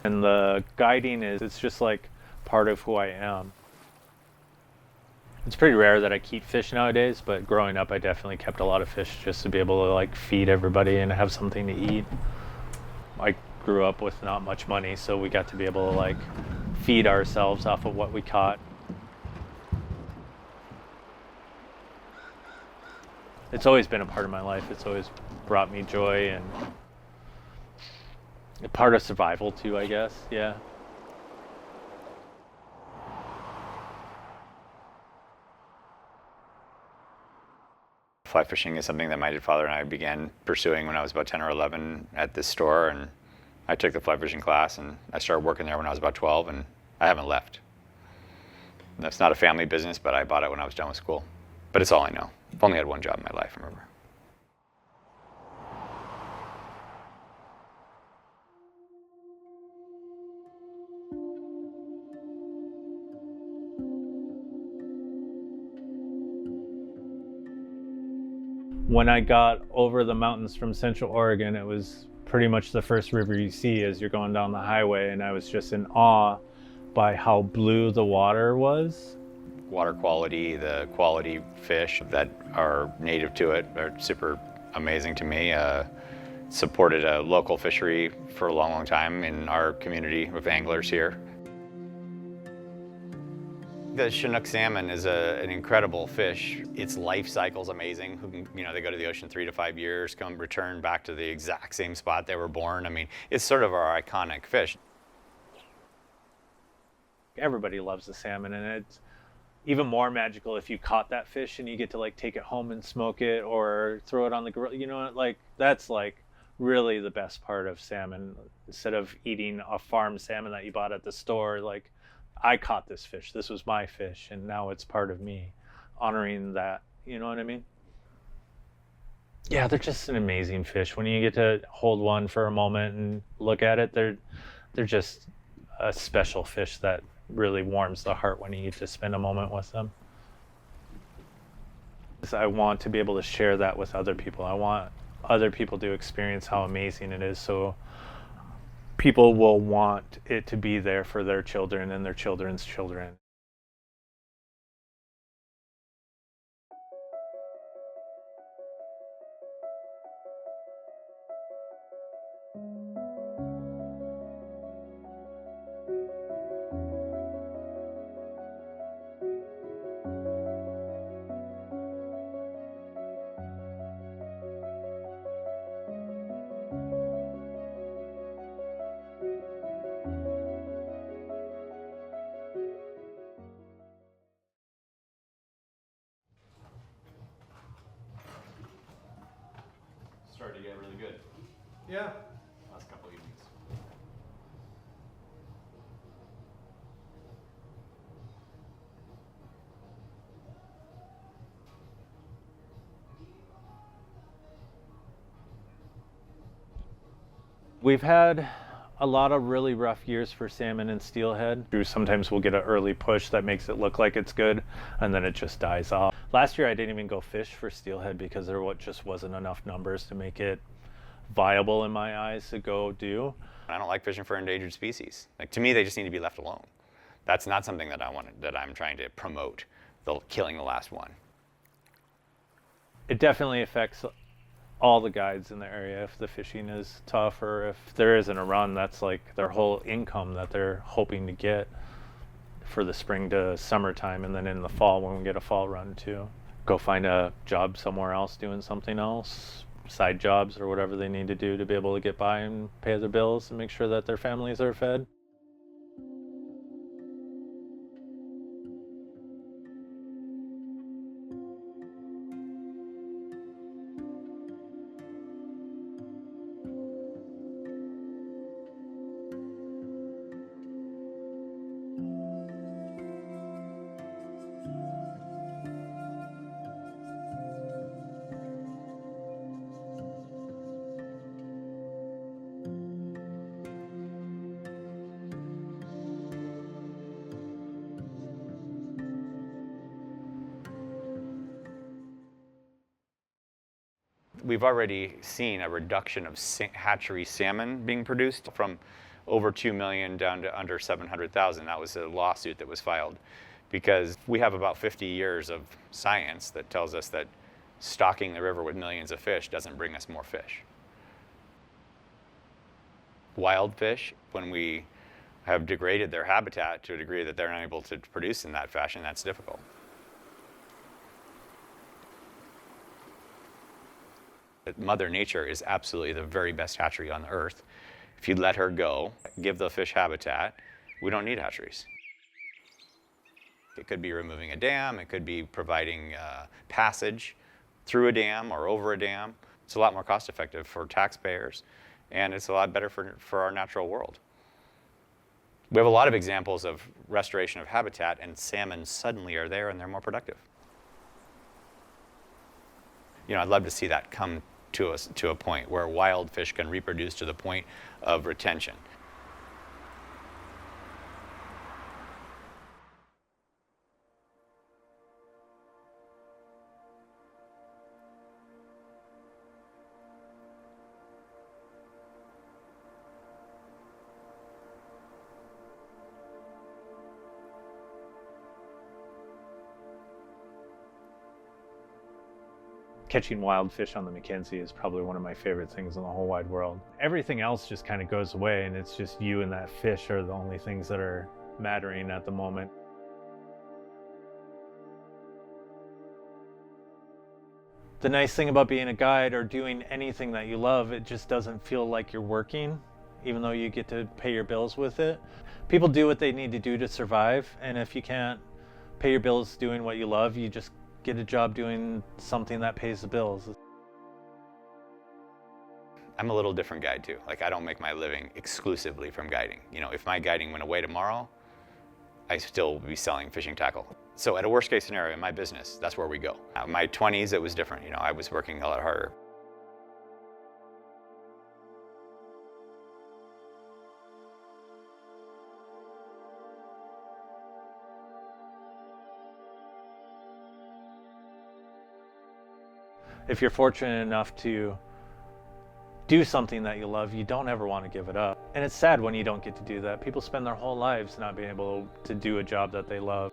And the guiding it's just like part of who I am. It's pretty rare that I keep fish nowadays, but growing up I definitely kept a lot of fish just to be able to like feed everybody and have something to eat. I grew up with not much money, so we got to be able to like feed ourselves off of what we caught. It's always been a part of my life. It's always brought me joy and a part of survival too, I guess. Yeah. Fly fishing is something that my father and I began pursuing when I was about 10 or 11 at this store, and I took the fly fishing class and I started working there when I was about 12, and I haven't left. That's not a family business, but I bought it when I was done with school. But it's all I know. I've only had one job in my life, remember. When I got over the mountains from Central Oregon, it was pretty much the first river you see as you're going down the highway, and I was just in awe by how blue the water was. Water quality, the quality fish that are native to it are super amazing to me. Supported a local fishery for a long, long time in our community of anglers here. The Chinook salmon is an incredible fish. Its life cycle is amazing. They go to the ocean 3 to 5 years, come return back to the exact same spot they were born. I mean, it's sort of our iconic fish. Everybody loves the salmon, and it's even more magical if you caught that fish and you get to like take it home and smoke it or throw it on the grill. You know, like that's like really the best part of salmon. Instead of eating a farm salmon that you bought at the store, like I caught this fish. This was my fish, and now it's part of me. Honoring that, you know what I mean? Yeah, they're just an amazing fish. When you get to hold one for a moment and look at it, they're just a special fish that really warms the heart when you get to spend a moment with them. I want to be able to share that with other people. I want other people to experience how amazing it is, so people will want it to be there for their children and their children's children. Started to get really good. Yeah. Last couple evenings. We've had a lot of really rough years for salmon and steelhead. Sometimes we'll get an early push that makes it look like it's good, and then it just dies off. Last year I didn't even go fish for steelhead because there just wasn't enough numbers to make it viable in my eyes to go do. I don't like fishing for endangered species. Like, to me, they just need to be left alone. That's not something that I'm trying to promote, killing the last one. It definitely affects all the guides in the area. If the fishing is tough, or if there isn't a run, that's like their whole income that they're hoping to get for the spring to summertime, and then in the fall when we get a fall run too. Go find a job somewhere else doing something else, side jobs or whatever they need to do to be able to get by and pay their bills and make sure that their families are fed. We've already seen a reduction of hatchery salmon being produced from over 2 million down to under 700,000. That was a lawsuit that was filed because we have about 50 years of science that tells us that stocking the river with millions of fish doesn't bring us more fish. Wild fish, when we have degraded their habitat to a degree that they're unable to produce in that fashion, that's difficult. Mother Nature is absolutely the very best hatchery on the earth. If you let her go, give the fish habitat, we don't need hatcheries. It could be removing a dam, it could be providing passage through a dam or over a dam. It's a lot more cost effective for taxpayers, and it's a lot better for our natural world. We have a lot of examples of restoration of habitat, and salmon suddenly are there and they're more productive. You know, I'd love to see that come to a point where wild fish can reproduce to the point of retention. Catching wild fish on the McKenzie is probably one of my favorite things in the whole wide world. Everything else just kind of goes away, and it's just you and that fish are the only things that are mattering at the moment. The nice thing about being a guide or doing anything that you love, it just doesn't feel like you're working, even though you get to pay your bills with it. People do what they need to do to survive, and if you can't pay your bills doing what you love, you just get a job doing something that pays the bills. I'm a little different guide too. Like, I don't make my living exclusively from guiding. You know, if my guiding went away tomorrow, I still would be selling fishing tackle. So at a worst case scenario in my business, that's where we go. My 20s, it was different. You know, I was working a lot harder. If you're fortunate enough to do something that you love, you don't ever want to give it up. And it's sad when you don't get to do that. People spend their whole lives not being able to do a job that they love.